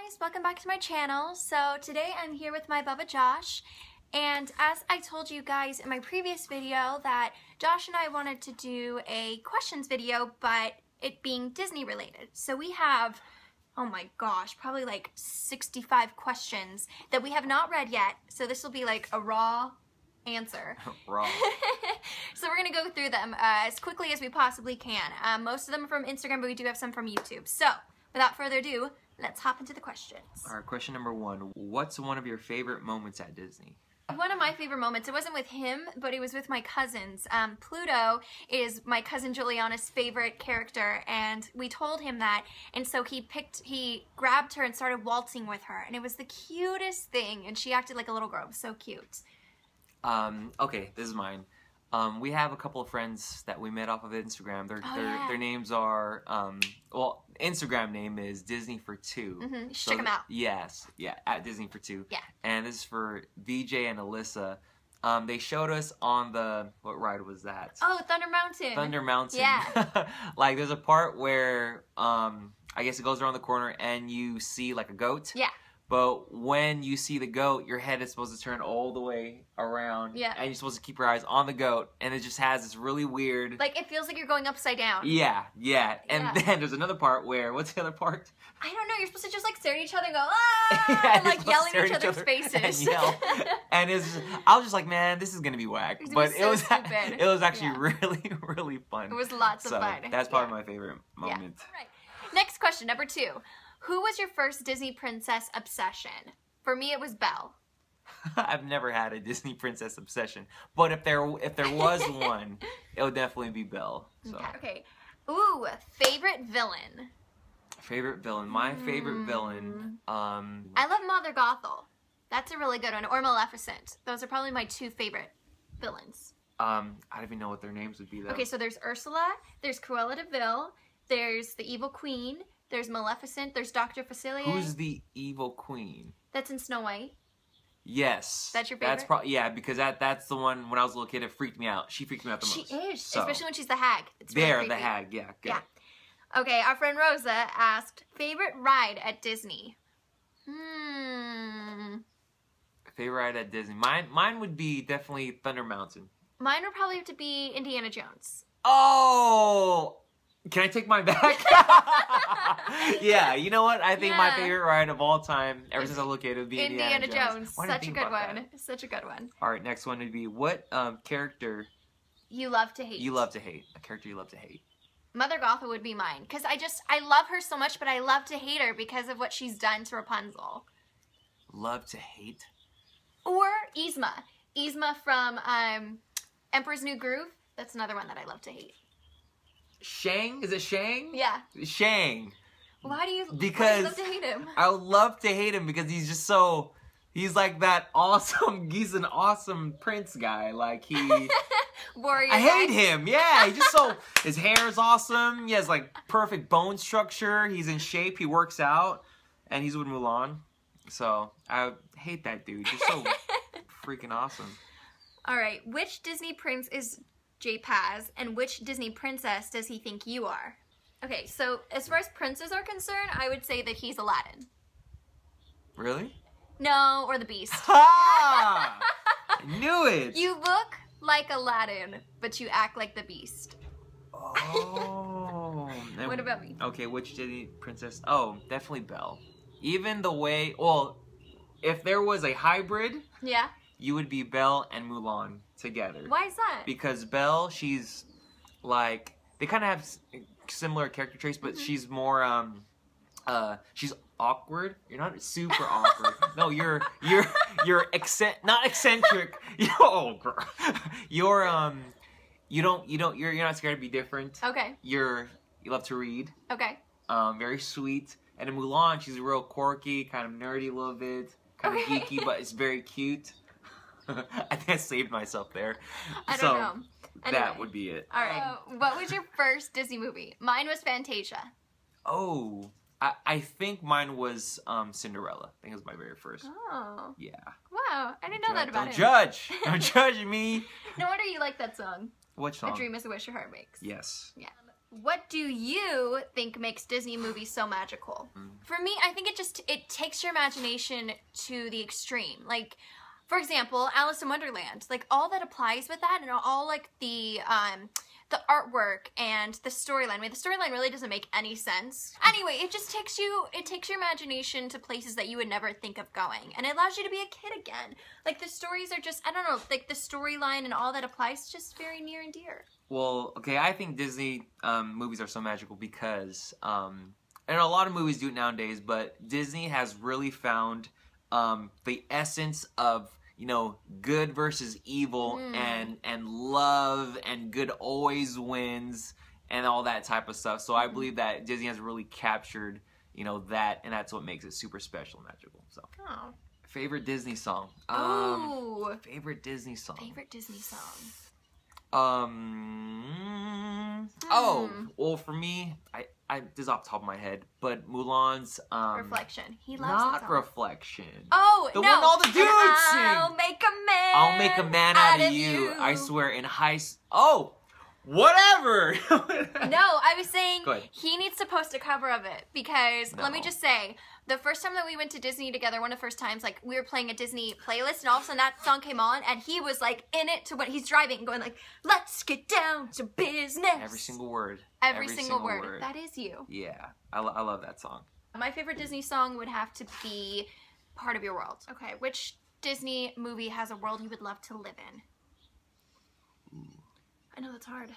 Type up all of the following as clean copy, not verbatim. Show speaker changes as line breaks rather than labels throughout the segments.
guys, welcome back to my channel. So today I'm here with my bubba Josh, and as I told you guys in my previous video that Josh and I wanted to do a questions video, but it being Disney related. So we have, oh my gosh, probably like 65 questions that we have not read yet, so this will be like a raw answer.
Raw.
So we're gonna go through them as quickly as we possibly can. Most of them are from Instagram, but we do have some from YouTube. So without further ado, let's hop into the questions.
Alright, question number one. What's one of your favorite moments at Disney?
One of my favorite moments, it wasn't with him, but it was with my cousins. Pluto is my cousin Juliana's favorite character, and we told him that, and so he grabbed her and started waltzing with her, and it was the cutest thing, and she acted like a little girl. It was so cute.
Okay, this is mine. We have a couple of friends that we met off of Instagram. Their names are, well, Instagram name is Disney for Two.
Mm-hmm. Check them out.
Yes, yeah, at Disney for Two.
Yeah.
And this is for VJ and Alyssa. They showed us on what ride was that?
Oh, Thunder Mountain.
Thunder Mountain.
Yeah.
Like, there's a part where, I guess it goes around the corner and you see, like, a goat.
Yeah.
But when you see the goat, your head is supposed to turn all the way around.
Yeah.
And you're supposed to keep your eyes on the goat. And it just has this really weird...
Like, it feels like you're going upside down.
Yeah. And then there's another part where... What's the other part?
I don't know. You're supposed to just, like, stare at each other and go, ah!
Yeah,
and, like, yell in each other's faces.
And yell. And I was just like, man, this is going to be whack. But
it
was actually really, really fun.
It was lots of fun.
That's probably my favorite moment.
Yeah. All right. Next question, number 2. Who was your first Disney princess obsession? For me, it was Belle.
I've never had a Disney princess obsession, but if there was one, it would definitely be Belle. So.
Okay. Ooh, favorite villain.
Favorite villain. My favorite villain.
I love Mother Gothel. That's a really good one. Or Maleficent. Those are probably my 2 favorite villains.
I don't even know what their names would be though.
Okay, so there's Ursula, there's Cruella de Vil, there's the Evil Queen, there's Maleficent, there's Dr. Facilier.
Who's the Evil Queen?
That's in Snow White.
Yes.
That's your favorite?
That's yeah, because that's the one when I was a little kid, it freaked me out. She freaked me out the most.
She is, especially when she's the hag. It's really
there,
creepy.
the hag, yeah, good.
Yeah. Okay, our friend Rosa asked, favorite ride at Disney?
Favorite ride at Disney? Mine would be definitely Thunder Mountain.
Mine would probably have to be Indiana Jones.
Oh! Can I take mine back? Yeah, you know what? I think my favorite ride of all time, ever since I looked at it, would be Indiana Jones.
Such a good one. Such a good one.
All right, next one would be what character
you love to hate.
You love to hate. A character you love to hate.
Mother Gothel would be mine. Because I love her so much, but I love to hate her because of what she's done to Rapunzel.
Love to hate?
Or Yzma. Yzma from Emperor's New Groove. That's another one that I love to hate.
Shang? Is it Shang?
Yeah.
Shang.
Why do you love to hate him?
I would love to hate him because he's just so... He's like that awesome... He's an awesome prince guy. Like, he...
Warrior
I hate him. Yeah, he's just so... His hair is awesome. He has, like, perfect bone structure. He's in shape. He works out. And he's with Mulan. So, I hate that dude. He's so freaking awesome.
All right. Which Disney prince is J-Paz, and which Disney princess does he think you are? Okay, so as far as princes are concerned, I would say that he's Aladdin.
Really?
No, or the Beast.
Ha! I knew it!
You look like Aladdin, but you act like the Beast.
Oh.
What about me?
Okay, which Disney princess? Oh, definitely Belle. Even the way, well, if there was a hybrid,
yeah,
you would be Belle and Mulan together.
Why is that?
Because Belle, she's like, they kind of have similar character traits, but she's more, she's awkward. You're not super awkward. No, you're not eccentric. Oh, girl. You're not scared to be different.
Okay.
You love to read.
Okay.
Very sweet. And in Mulan, she's real quirky, kind of nerdy a little bit, kind of geeky, but it's very cute. I think I saved myself there.
I don't know. Anyway.
That would be it.
All right. What was your first Disney movie? Mine was Fantasia.
Oh, I think mine was Cinderella. I think it was my very first.
Oh.
Yeah.
Wow. I didn't know that about
Don't
it.
judge. Don't judge me.
No wonder you like that song.
What song?
A Dream is a Wish Your Heart Makes.
Yes.
Yeah. What do you think makes Disney movies so magical? For me, I think it takes your imagination to the extreme. Like, for example, Alice in Wonderland. Like, all that applies with that, and all like the artwork and the storyline. I mean, the storyline really doesn't make any sense. Anyway, it just takes your imagination to places that you would never think of going. And it allows you to be a kid again. Like, the stories are just, I don't know, like the storyline and all that applies is just very near and dear.
Well, okay, I think Disney movies are so magical because, and a lot of movies do it nowadays, but Disney has really found the essence of, you know, good versus evil and love and good always wins and all that type of stuff. So I believe that Disney has really captured, you know, that, and that's what makes it super special and magical. So.
Oh.
Favorite Disney song?
Ooh.
Favorite Disney song?
Favorite Disney song?
Oh, well, for me, I this is off the top of my head, but Mulan's
Reflection. He loves
not Reflection.
Oh,
the
no.
one all the dudes sing.
I'll make a man.
I'll make a man out of you. I swear, in oh, whatever.
No, I was saying
Go ahead.
he needs to post a cover of it because let me just say, the first time that we went to Disney together, one of the first times, like, we were playing a Disney playlist, and all of a sudden that song came on, and he was, like, in it to when he's driving, going, like, let's get down to business.
Every single word.
Every single word. That is you.
Yeah, I love that song.
My favorite Disney song would have to be Part of Your World. Okay, which Disney movie has a world you would love to live in?
Ooh.
I know that's hard.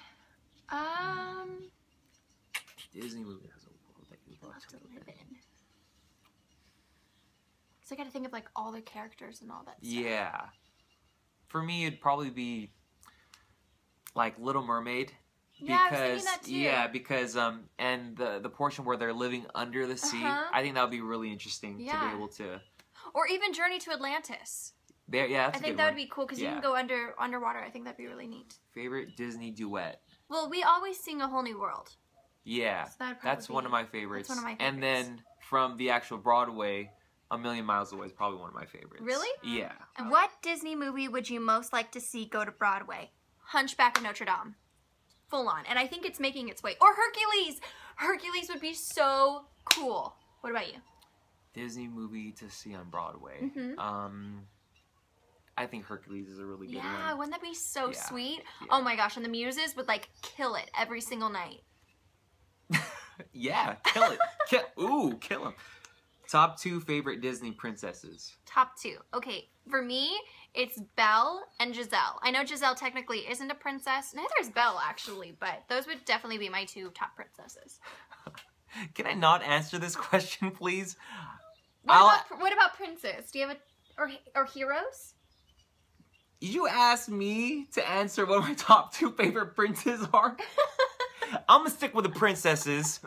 Disney movie has a world that you'd love to live in.
So I gotta think of like all the characters and all that stuff.
Yeah. For me, it'd probably be like Little Mermaid.
Yeah, I was thinking that too.
Yeah, because and the portion where they're living under the sea, I think that would be really interesting to be able to.
Or even Journey to Atlantis.
There, yeah, that's
I think that would be cool because you can go underwater. I think that'd be really neat.
Favorite Disney duet?
Well, we always sing A Whole New World.
Yeah,
so
that's one of my favorites.
That's one of my favorites.
And then from the actual Broadway, A Million Miles Away is probably one of my favorites.
Really?
Yeah.
And what Disney movie would you most like to see go to Broadway? Hunchback of Notre Dame. Full on. And I think it's making its way. Or Hercules! Hercules would be so cool. What about you?
Disney movie to see on Broadway. I think Hercules is a really good one.
Yeah, wouldn't that be so sweet?
Yeah.
Oh my gosh, and the Muses would like kill it every single night.
Yeah, kill it. Kill him. Top 2 favorite Disney princesses.
Top 2. Okay, for me, it's Belle and Giselle. I know Giselle technically isn't a princess. Neither is Belle, actually, but those would definitely be my 2 top princesses.
Can I not answer this question, please?
What about princes? Do you have or heroes?
You asked me to answer what my top 2 favorite princes are? I'm gonna stick with the princesses.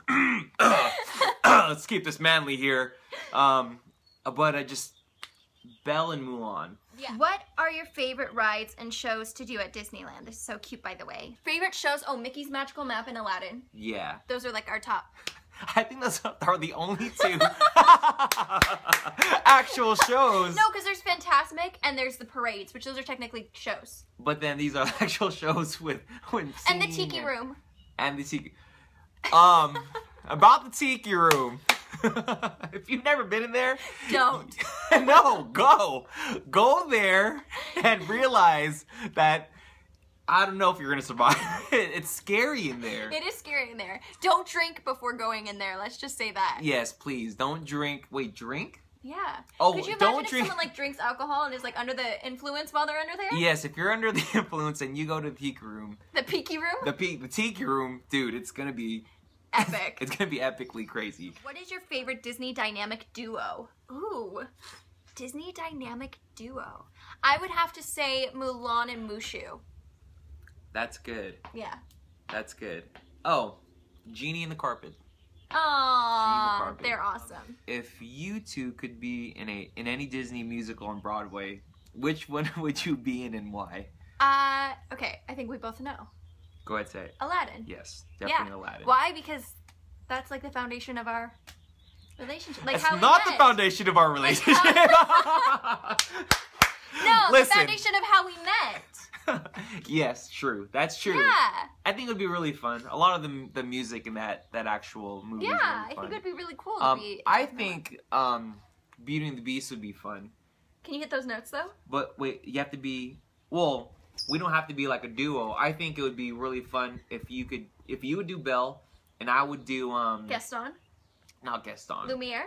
Let's keep this manly here. But I just... Belle and Mulan.
Yeah. What are your favorite rides and shows to do at Disneyland? This is so cute, by the way. Favorite shows? Oh, Mickey's Magical Map and Aladdin.
Yeah.
Those are like our top.
I think those are the only 2 actual shows.
No, because there's Fantasmic and there's the parades, which those are technically shows.
But then these are actual shows with
and the Tiki Room.
And the Tiki... about the Tiki Room. If you've never been in there...
Don't.
No, go. Go there and realize that... I don't know if you're going to survive. It's scary in there.
It is scary in there. Don't drink before going in there. Let's just say that.
Yes, please. Don't drink. Wait, drink?
Yeah.
Oh,
could you
don't
imagine
drink.
if someone like drinks alcohol and is like under the influence while they're under there?
Yes, if you're under the influence and you go to the Tiki Room.
The Tiki Room?
The Tiki Room, dude, it's going to be...
Epic.
It's going to be epically crazy.
What is your favorite Disney dynamic duo? Ooh. Disney dynamic duo. I would have to say Mulan and Mushu.
That's good.
Yeah.
That's good. Oh, Genie and the Carpet.
Aww, they're awesome.
If you 2 could be in any Disney musical on Broadway, which one would you be in and why?
Okay, I think we both know.
Go ahead, say it.
Aladdin.
Yes, definitely Aladdin.
Why? Because that's like the foundation of our relationship. Like
that's
how
not
we
the
met.
foundation of our relationship.
No, listen. The foundation of how we met.
Yes, true. That's true.
Yeah.
I think it would be really fun. A lot of the music in that actual movie.
Yeah,
is really
I
fun.
think it would be really cool to be.
I think Beauty and the Beast would be fun.
Can you hit those notes though?
But wait, you have to be. Well, we don't have to be like a duo. I think it would be really fun if you would do Belle and I would do
Gaston.
Not Gaston.
Lumiere.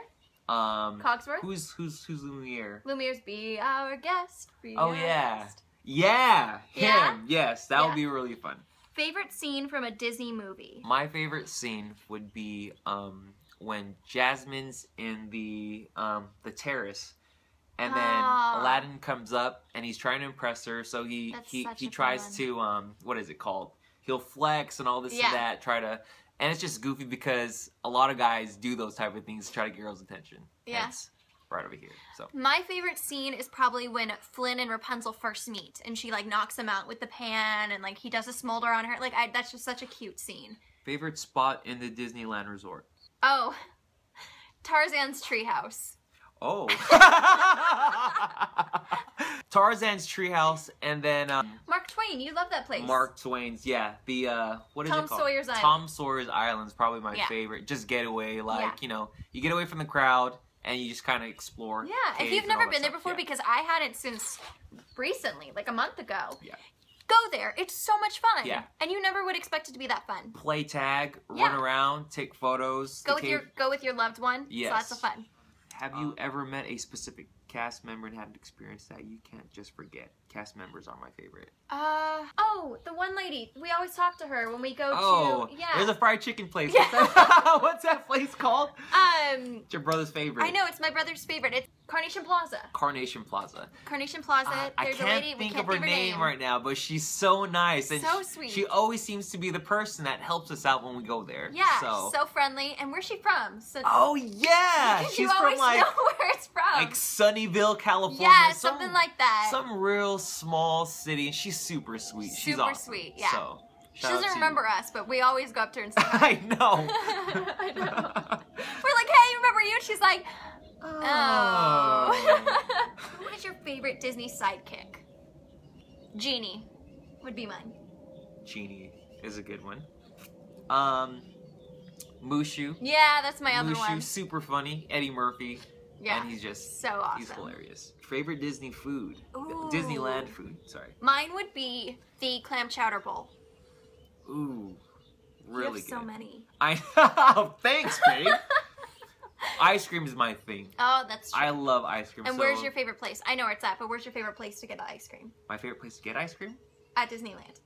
Cogsworth.
Who's Lumiere?
Lumiere's Be Our Guest. Be
Oh
our
yeah.
guest.
Yeah, him.
Yeah?
Yes, that would be really fun.
Favorite scene from a Disney movie?
My favorite scene would be when Jasmine's in the terrace, and then Aladdin comes up and he's trying to impress her. So he tries to what is it called? He'll flex and all this and that, and it's just goofy because a lot of guys do those type of things to try to get girls' attention.
Yeah.
Hence, right over here. So
my favorite scene is probably when Flynn and Rapunzel first meet, and she like knocks him out with the pan, and like he does a smolder on her. Like that's just such a cute scene.
Favorite spot in the Disneyland resort?
Oh, Tarzan's treehouse.
Oh. Tarzan's treehouse, and then
Mark Twain. You love that place.
Mark Twain's, yeah. The what is it called?
Tom Sawyer's Island.
Tom Sawyer's Island is probably my favorite. Just getaway, like you know, you get away from the crowd and you just kind of explore.
Yeah, if you've never been there before, because I hadn't since recently, like a month ago.
Yeah.
Go there. It's so much fun.
Yeah.
And you never would expect it to be that fun.
Play tag, run around, take photos.
Go with your loved one.
Yes.
So lots of fun.
Have you ever met a specific cast member and had an experience that you can't just forget? Cast members are my favorite.
Oh, the one lady. We always talk to her when we go to,
there's a fried chicken place.
Yeah.
What's that place called? It's your brother's favorite.
I know, it's my brother's favorite. It's Carnation Plaza.
Carnation Plaza.
Carnation Plaza. There's
I can't
a lady,
think
we
of
can't
her name right now, but she's so nice. And
so sweet.
She always seems to be the person that helps us out when we go there.
Yeah,
so
friendly. And where's she from? So
oh, yeah!
She's
She's
from
from like,
know where it's from.
like Sunnyvale, California.
Yeah, something like that.
Some real small city. And she's super sweet. She's
super
awesome.
Sweet, yeah.
So,
she doesn't remember us, but we always go up to her and say hi.
I know.
I know. We're like, hey, remember you? And she's like, oh. Who is your favorite Disney sidekick? Genie would be mine.
Genie is a good one. Mushu.
Yeah, that's my other one.
Mushu, super funny. Eddie Murphy.
Yeah.
And he's just
so awesome.
He's hilarious. Favorite Disney food?
Ooh.
Disneyland food, sorry.
Mine would be the clam chowder bowl.
Ooh, really good.
So many.
I know. Thanks, babe. Ice cream is my thing.
Oh, that's true.
I love ice cream.
And where's your favorite place? I know where it's at, but where's your favorite place to get the ice cream?
My favorite place to get ice cream?
At Disneyland.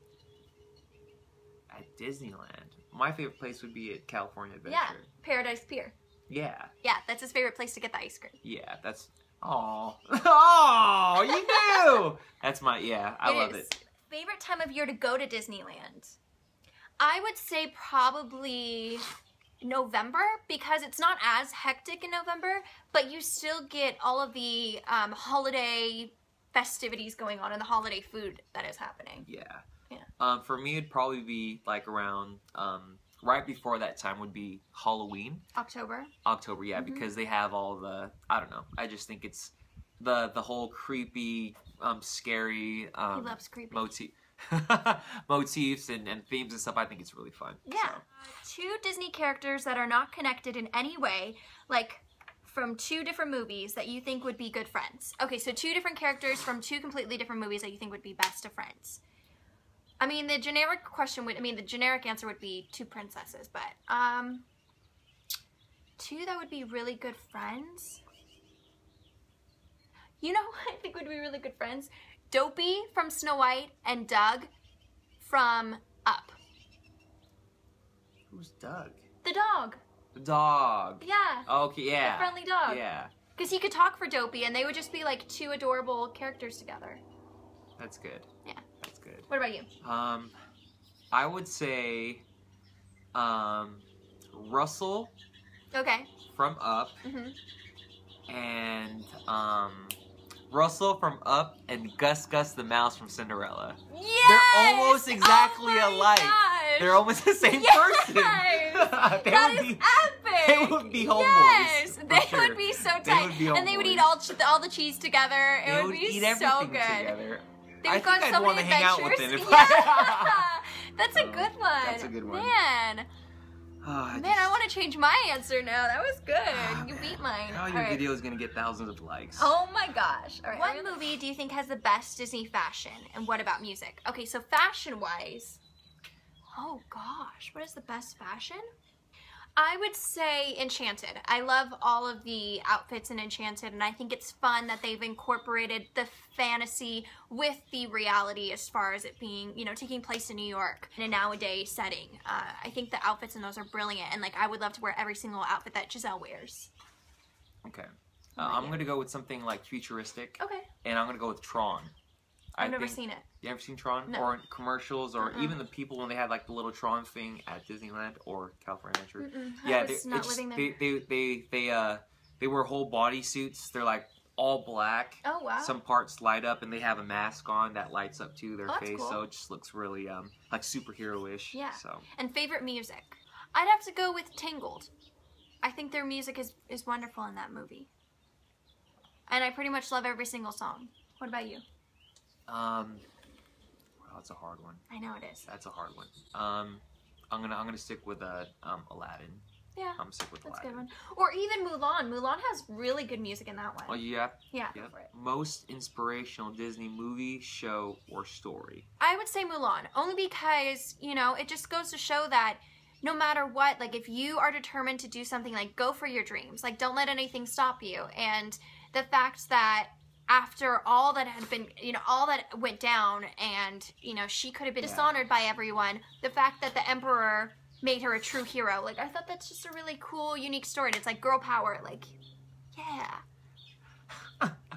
At Disneyland. My favorite place would be at California Adventure.
Yeah, Paradise Pier.
Yeah.
Yeah, that's his favorite place to get the ice cream.
Yeah, that's... Aw. Oh, you knew! That's my... Yeah, I love it.
Favorite time of year to go to Disneyland? I would say probably November, because it's not as hectic in November, but you still get all of the holiday festivities going on and the holiday food that is happening.
Yeah.
Yeah.
For me, it'd probably be like around... right before that time would be Halloween.
October,
yeah, because they have all the, I don't know, I just think it's the whole creepy, scary
he loves creepy.
motifs and themes and stuff. I think it's really fun.
Yeah. So. 2 Disney characters that are not connected in any way, like from 2 different movies that you think would be good friends. Okay, so 2 different characters from 2 completely different movies that you think would be best of friends. I mean, the generic answer would be 2 princesses, but 2 that would be really good friends. You know what I think would be really good friends? Dopey from Snow White and Doug from Up.
Who's Doug?
The dog.
The dog.
Yeah.
Okay, yeah.
The friendly dog.
Yeah.
Because he could talk for Dopey, and they would just be like 2 adorable characters together.
That's good.
Yeah.
That's good.
What about you?
I would say, Russell.
Okay.
From Up.
Mm-hmm.
And, Russell from Up and Gus the Mouse from Cinderella.
Yes!
They're almost exactly alike.
Gosh.
They're almost the same person.
That is epic.
They would be homeboys.
Yes, they
sure.
would be so tight. And they would eat all the cheese together. It would be so good.
Together. I think I'd want to hang out with him.
That's a good one.
That's a good one.
Man. I want to change my answer now. That was good. You beat mine.
Now your video is going to get thousands of likes.
Oh my gosh. All right. What movie do you think has the best Disney fashion? And what about music? Okay, so fashion-wise, oh gosh, what is the best fashion? I would say Enchanted. I love all of the outfits in Enchanted, and I think it's fun that they've incorporated the fantasy with the reality as far as it being, you know, taking place in New York in a nowadays setting. I think the outfits in those are brilliant, and like I would love to wear every single outfit that Giselle wears.
Okay. I'm going to go with something like futuristic.
Okay.
And I'm going to go with Tron.
I've never seen it.
You ever seen Tron?
No.
Or commercials, or even the people when they had like the little Tron thing at Disneyland or California Adventure. Yeah, they wear whole body suits. They're like all black.
Oh wow.
Some parts light up, and they have a mask on that lights up to their face,
cool.
so it just looks really like superhero-ish.
Yeah.
So.
And favorite music? I'd have to go with Tangled. I think their music is wonderful in that movie. And I pretty much love every single song. What about you?
Well, that's a hard one.
I know it is.
That's a hard one. I'm gonna stick with Aladdin.
Yeah.
I'm gonna stick with
Aladdin. That's a good one. Or even Mulan. Mulan has really good music in that one.
Oh yeah.
Yeah.
Go for it. Most inspirational Disney movie, show, or story.
I would say Mulan, only because you know it just goes to show that no matter what, like if you are determined to do something, like go for your dreams. Like don't let anything stop you. And the fact that after all that had been, you know, all that went down and, you know, she could have been dishonored by everyone, the fact that the Emperor made her a true hero, like, I thought that's just a really cool, unique story. And it's like girl power, like, yeah.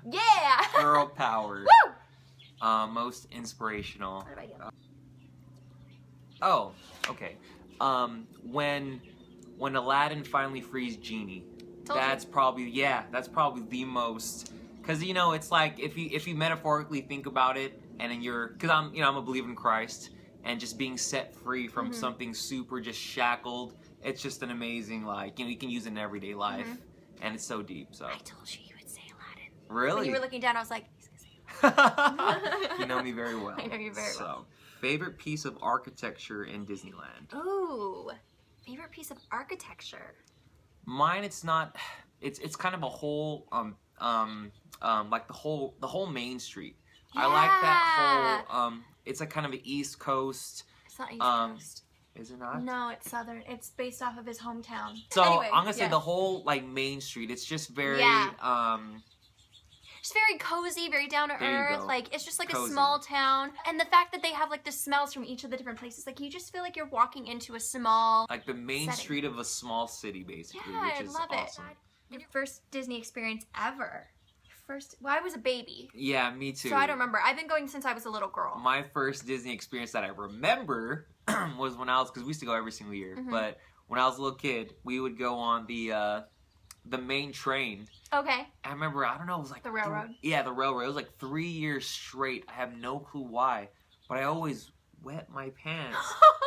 Yeah!
Girl power.
Woo!
Most inspirational.
What about you?
Oh, okay. When Aladdin finally frees Genie, that's probably the most. Because, you know, it's like, if you metaphorically think about it, and then because I'm a believer in Christ, and just being set free from something super just shackled, it's just an amazing, like, you know, you can use it in everyday life, and it's so deep, so.
I told you would say Aladdin.
Really?
When you were looking down, I was like, he's gonna say Aladdin.
You know me very well.
I know you very well.
Favorite piece of architecture in Disneyland?
Ooh, favorite piece of architecture.
Mine, it's kind of a whole, like the whole Main Street.
Yeah.
I like that whole, it's like kind of an East Coast.
It's not East Coast.
Is it not?
No, it's Southern. It's based off of his hometown.
So
anyway,
I'm gonna say the whole like Main Street. It's just very
it's very cozy, very down to earth. Like it's just like
cozy.
A small town, and the fact that they have like the smells from each of the different places, like you just feel like you're walking into a small,
like the main street of a small city, basically.
Yeah,
which is
I love
awesome.
it. Your first Disney experience ever. Well, I was a baby.
Yeah, me too.
So I don't remember. I've been going since I was a little girl.
My first Disney experience that I remember was when because we used to go every single year, but when I was a little kid, we would go on the main train.
Okay.
I remember, I don't know, it was like...
The railroad?
Yeah, the railroad. It was like 3 years straight. I have no clue why, but I always wet my pants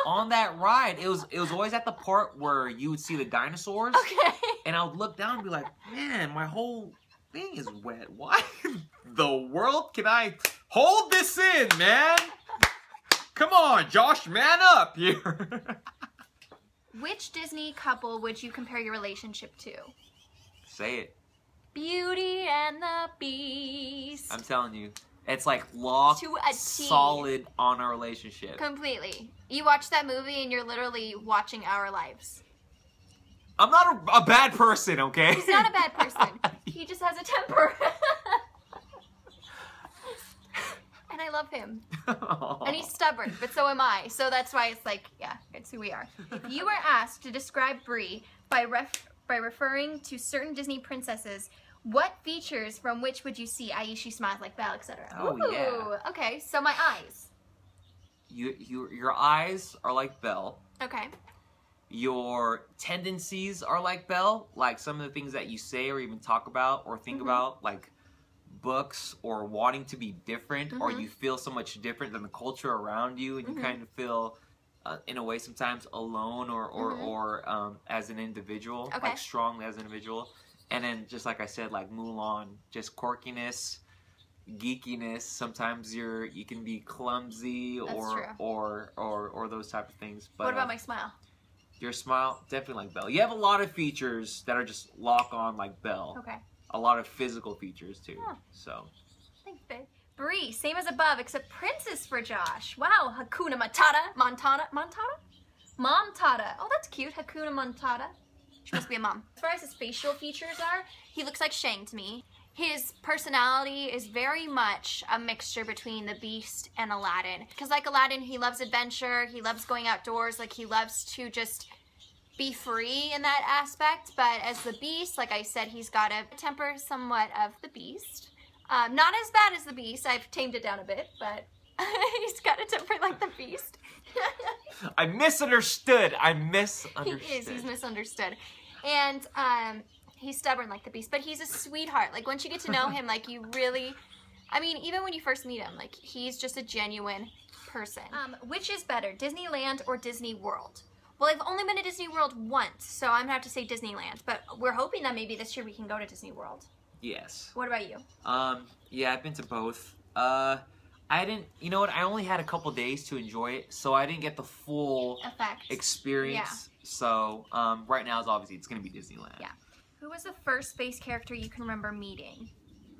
on that ride. It was always at the part where you would see the dinosaurs.
Okay.
And I would look down and be like, man, my whole thing is wet. Why the world can I hold this in, man? Come on, Josh, man up here.
Which Disney couple would you compare your relationship to?
Say it.
Beauty and the Beast.
I'm telling you. It's like locked
to a T.
Solid on our relationship.
Completely. You watch that movie and you're literally watching our lives.
I'm not a bad person, okay?
He's not a bad person. He just has a temper. And I love him. And he's stubborn, but so am I. So that's why it's like, yeah, it's who we are. If you were asked to describe Brie by referring to certain Disney princesses, what features from which would you see? I.e., she smiles like Belle, etc.
Oh,
Ooh,
yeah.
Okay, so my eyes.
Your eyes are like Belle.
Okay.
Your tendencies are like Belle. Like some of the things that you say or even talk about or think about, like books or wanting to be different, or you feel so much different than the culture around you, and you kind of feel in a way sometimes alone or as an individual, like strongly as an individual. And then just like I said, like Mulan, just quirkiness, geekiness. Sometimes you can be clumsy or those type of things. But
what about my smile?
Your smile, definitely like Belle. You have a lot of features that are just lock on like Belle.
Okay.
A lot of physical features too.
Yeah.
So.
Thanks, babe. Bree, same as above, except princess for Josh. Wow, Hakuna Matata. Montana? Mom Tata. Oh, that's cute. Hakuna Matata. She must be a mom. As far as his facial features are, he looks like Shang to me. His personality is very much a mixture between the Beast and Aladdin. Because like Aladdin, he loves adventure, he loves going outdoors, like he loves to just be free in that aspect. But as the Beast, like I said, he's got a temper somewhat of the Beast. Not as bad as the Beast, I've tamed it down a bit, but he's got a temper like the Beast.
I misunderstood. He
is, he's misunderstood. And he's stubborn like the Beast, but he's a sweetheart. Like once you get to know him, like you really, I mean, even when you first meet him, like he's just a genuine person. Which is better, Disneyland or Disney World? Well, I've only been to Disney World once, so I'm gonna have to say Disneyland, but we're hoping that maybe this year we can go to Disney World.
Yes.
What about you?
Yeah, I've been to both. You know what, I only had a couple days to enjoy it, so I didn't get the full experience. Yeah. So, right now, it's gonna be Disneyland. Yeah.
Who was the first space character you can remember meeting?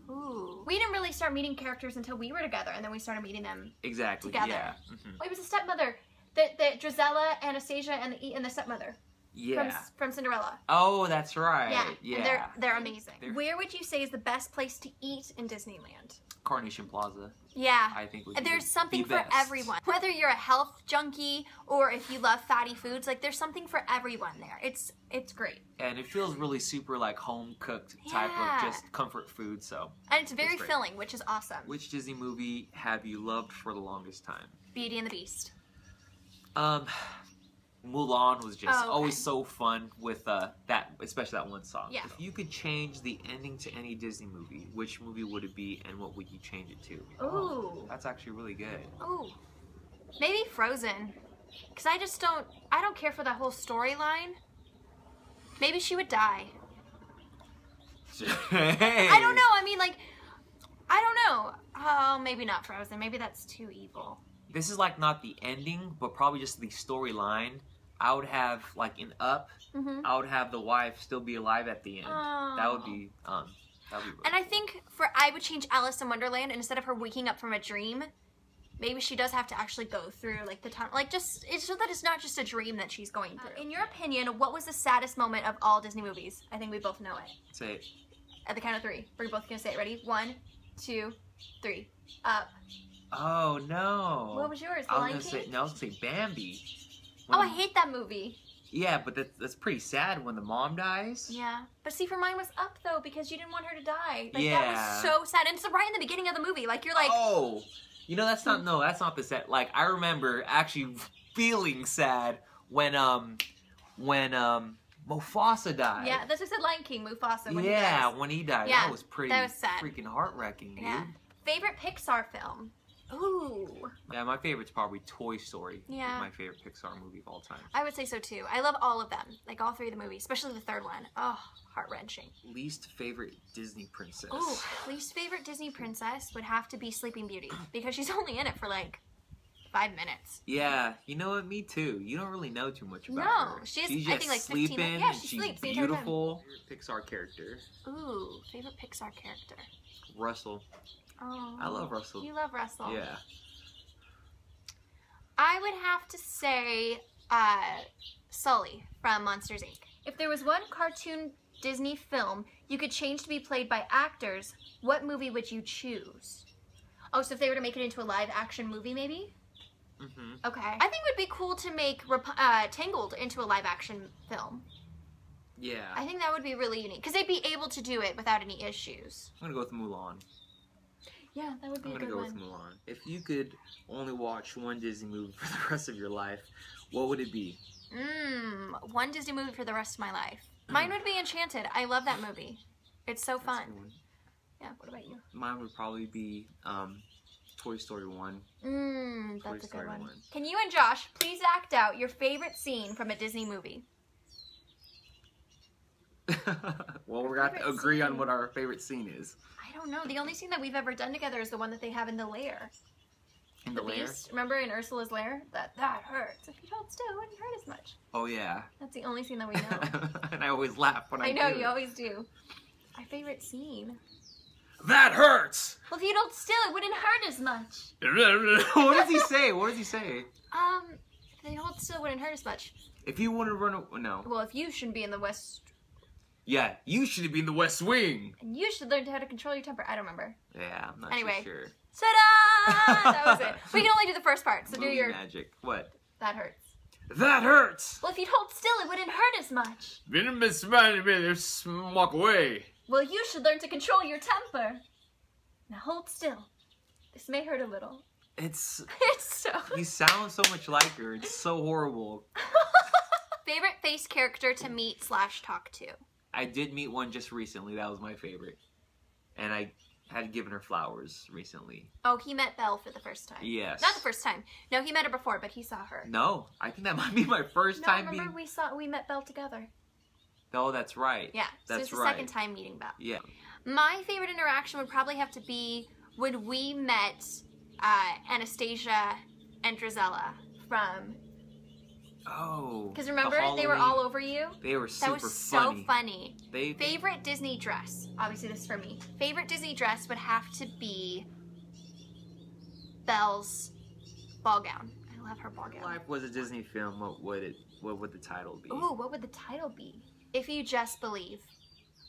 Ooh. We didn't really start meeting characters until we were together, and then we started meeting them together.
Yeah.
Oh, it was a stepmother. The Drizella, Anastasia, and the stepmother.
Yeah.
From Cinderella.
Oh, that's right.
Yeah. And they're amazing. Where would you say is the best place to eat in Disneyland?
Carnation Plaza.
Yeah.
I think
there's something for everyone. Whether you're a health junkie or if you love fatty foods, like there's something for everyone there. It's great.
And it feels really super like home cooked type of just comfort food. So.
And it's very filling, which is awesome.
Which Disney movie have you loved for the longest time?
Beauty and the Beast.
Mulan was just always so fun with especially that one song.
Yeah.
If you could change the ending to any Disney movie, which movie would it be and what would you change it to?
Ooh.
That's actually really good.
Ooh. Maybe Frozen. Because I don't care for that whole storyline. Maybe she would die.
Hey.
I don't know. I mean, like, I don't know. Oh, maybe not Frozen. Maybe that's too evil.
This is like not the ending, but probably just the storyline. I would have like in Up. I would have the wife still be alive at the end.
Oh.
That would be really
and I think I would change Alice in Wonderland, and instead of her waking up from a dream, maybe she does have to actually go through like the time, like just so that it's not just a dream that she's going through. In your opinion, what was the saddest moment of all Disney movies? I think we both know it.
Say it.
At the count of 3, we're both gonna say it. Ready? 1, 2, 3. Up.
Oh no!
What was yours? The
I
Lion
was
King?
gonna say Bambi.
I hate that movie.
Yeah, but that's pretty sad when the mom dies.
Yeah, but see, for mine was Up though because you didn't want her to die. Like,
yeah,
that was so sad, and it's right in the beginning of the movie. Like you're like,
oh, you know that's not that's not the sad. Like I remember actually feeling sad when Mufasa died.
Yeah, that's what I said. Lion King, Mufasa. When
when he died, that was pretty. That was sad. Freaking heart-wrenching, dude.
Yeah. Favorite Pixar film? Ooh.
Yeah, my favorite's probably Toy Story.
Yeah.
It's my favorite Pixar movie of all time.
I would say so too. I love all of them. Like all 3 of the movies, especially the third one. Oh, heart-wrenching.
Least favorite Disney princess?
Ooh, least favorite Disney princess would have to be Sleeping Beauty because she's only in it for like 5 minutes.
Yeah, you know what? Me too. You don't really know too much about her.
No, she's
just
I think like 15
sleeping.
Yeah,
she's
sleeps
beautiful. Pixar character.
Ooh, favorite Pixar character.
Russell.
Oh,
I love Russell.
You love Russell.
Yeah.
I would have to say Sully from Monsters, Inc. If there was one cartoon Disney film you could change to be played by actors, what movie would you choose? Oh, so if they were to make it into a live-action movie, maybe? Okay. I think it would be cool to make Tangled into a live-action film.
Yeah.
I think that would be really unique, because they'd be able to do it without any issues.
I'm going to go with Mulan.
Yeah, that would be a good one.
I'm going to go with Mulan. If you could only watch one Disney movie for the rest of your life, what would it be?
One Disney movie for the rest of my life. Mine would be Enchanted. I love that movie. It's so fun. Yeah, what about you?
Mine would probably be Toy Story 1.
That's a good one. Can you and Josh please act out your favorite scene from a Disney movie?
Well, we're going to agree on what our favorite scene is.
I don't know. The only scene that we've ever done together is the one that they have in the lair.
In the lair?
Beast. Remember in Ursula's lair? That hurts. If you hold still, it wouldn't hurt as much.
Oh, yeah.
That's the only scene that we know.
And I always laugh when I do.
I know, you always do. Our favorite scene.
That hurts!
Well, if you'd hold still, it wouldn't hurt as much.
What does he say? What does he say?
If they hold still, it wouldn't hurt as much.
If you want to run no.
Well, if you shouldn't be in the West...
Yeah, you should be in the West Wing.
And you should learn how to control your temper. I don't remember.
Yeah, I'm not
anyway,
sure.
Ta-da! That was it. We can only do the first part, so
Movie
do your...
magic. What?
That hurts.
That hurts!
Well, if you'd hold still, it wouldn't hurt as much.
Walk away.
Well, you should learn to control your temper. Now hold still. This may hurt a little.
It's
so...
He sounds so much like her. It's so horrible.
Favorite face character to meet / talk to?
I did meet one just recently. That was my favorite. And I had given her flowers recently.
Oh, he met Belle for the first time.
Yes.
Not the first time. No, he met her before, but he saw her.
No, I think that might be my first time
remember we met Belle together.
Oh, that's right.
Yeah, so
that's
it's the second time meeting Belle.
Yeah.
My favorite interaction would probably have to be when we met Anastasia and Drizella from...
Oh.
Because remember, they were all over you?
They were super funny.
That was so funny.
They...
Favorite Disney dress? Obviously, this is for me. Favorite Disney dress would have to be Belle's ball gown. I love her ball gown.
Life was a Disney film. What would the title be?
Ooh, what would the title be? If You Just Believe.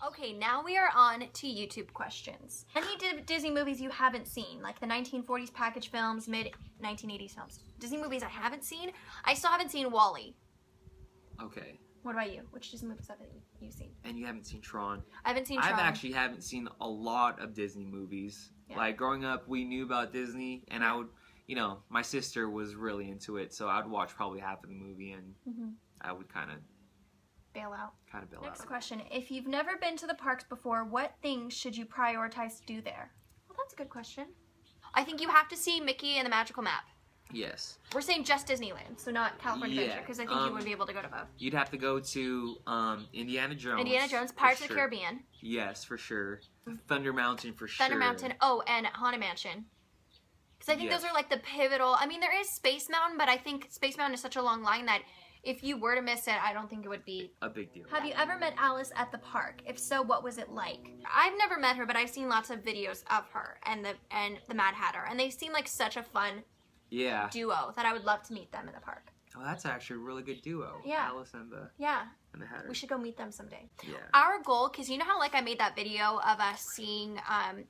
Okay, now we are on to YouTube questions. Any Disney movies you haven't seen, like the 1940s package films, mid-1980s films? Disney movies I haven't seen? I still haven't seen WALL-E.
Okay.
What about you? Which Disney movies have you seen?
And you haven't seen Tron.
I haven't seen Tron.
I actually haven't seen a lot of Disney movies. Yeah. Like, growing up, we knew about Disney, and I would, you know, my sister was really into it, so I'd watch probably half of the movie, and I would kind of...
bail out. Next
out.
question. If you've never been to the parks before, what things should you prioritize to do there? Well, that's a good question. I think you have to see Mickey and the Magical Map.
Yes.
We're saying just Disneyland, so not California Adventure, because I think you would be able to go to both.
You'd have to go to Indiana Jones.
Indiana Jones, Pirates of the Caribbean.
Yes, for sure. Thunder Mountain, for sure.
Thunder Mountain. Oh, and Haunted Mansion. Because I think those are like the pivotal... I mean, there is Space Mountain, but I think Space Mountain is such a long line that if you were to miss it, I don't think it would be
a big deal.
Have you ever met Alice at the park? If so, what was it like? I've never met her, but I've seen lots of videos of her and the Mad Hatter, and they seem like such a fun duo that I would love to meet them in the park.
Oh, that's actually a really good duo.
Yeah.
Alice and the Hatter.
We should go meet them someday.
Yeah.
Our goal, because you know how like I made that video of us seeing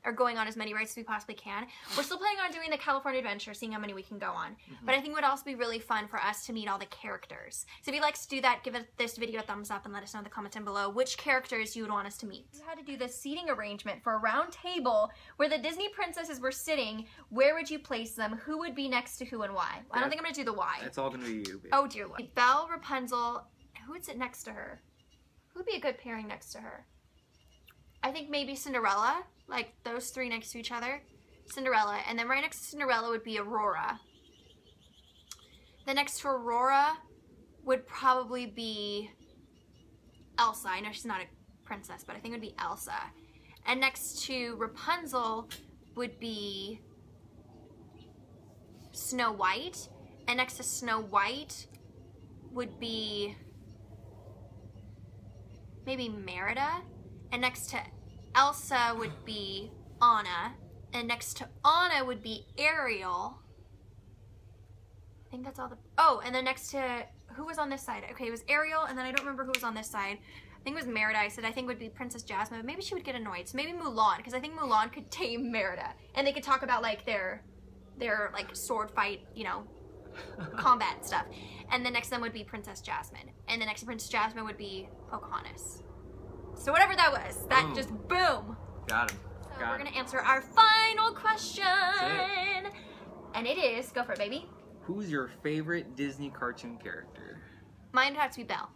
or going on as many rides as we possibly can. We're still planning on doing the California Adventure, seeing how many we can go on. But I think it would also be really fun for us to meet all the characters. So if you'd like to do that, give this video a thumbs up and let us know in the comments down below which characters you would want us to meet. You had to do the seating arrangement for a round table where the Disney princesses were sitting. Where would you place them? Who would be next to who and why? I don't think I'm going to do the why.
That's all going to be you. Baby.
Oh dear Lord. Belle, Rapunzel. Who would sit next to her? Who would be a good pairing next to her? I think maybe Cinderella. Like those three next to each other. Cinderella. And then right next to Cinderella would be Aurora. Then next to Aurora would probably be Elsa. I know she's not a princess, but I think it would be Elsa. And next to Rapunzel would be Snow White. And next to Snow White would be maybe Merida. And next to Elsa would be Anna. And next to Anna would be Ariel. I think that's all the... Oh, and then next to... Who was on this side? Okay, it was Ariel, and then I don't remember who was on this side. I think it was Merida. I said I think would be Princess Jasmine, but maybe she would get annoyed. So maybe Mulan, because I think Mulan could tame Merida. And they could talk about, like, their like, sword fight, you know, combat and stuff. And the next to them would be Princess Jasmine. And the next to Princess Jasmine would be Pocahontas. So whatever that was, that just boom.
Got him.
So we're going to answer our final question. And it is, go for it, baby.
Who's your favorite Disney cartoon character?
Mine would have to be Belle.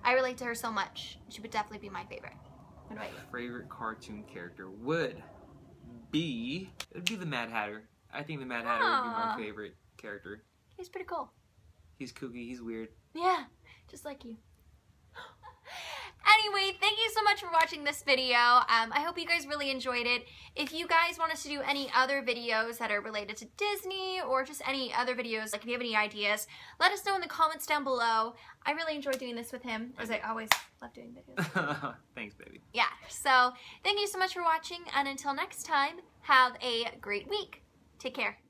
I relate to her so much. She would definitely be my favorite. What about you?
Favorite cartoon character would be... It would be the Mad Hatter. I think the Mad Hatter would be my favorite character.
He's pretty cool.
He's kooky. He's weird.
Yeah, just like you. anyway, thank you so much for watching this video. I hope you guys really enjoyed it. If you guys want us to do any other videos that are related to Disney or just any other videos, like if you have any ideas, let us know in the comments down below. I really enjoy doing this with him, as I always love doing videos.
Thanks, baby.
Yeah, so thank you so much for watching, and until next time, have a great week. Take care.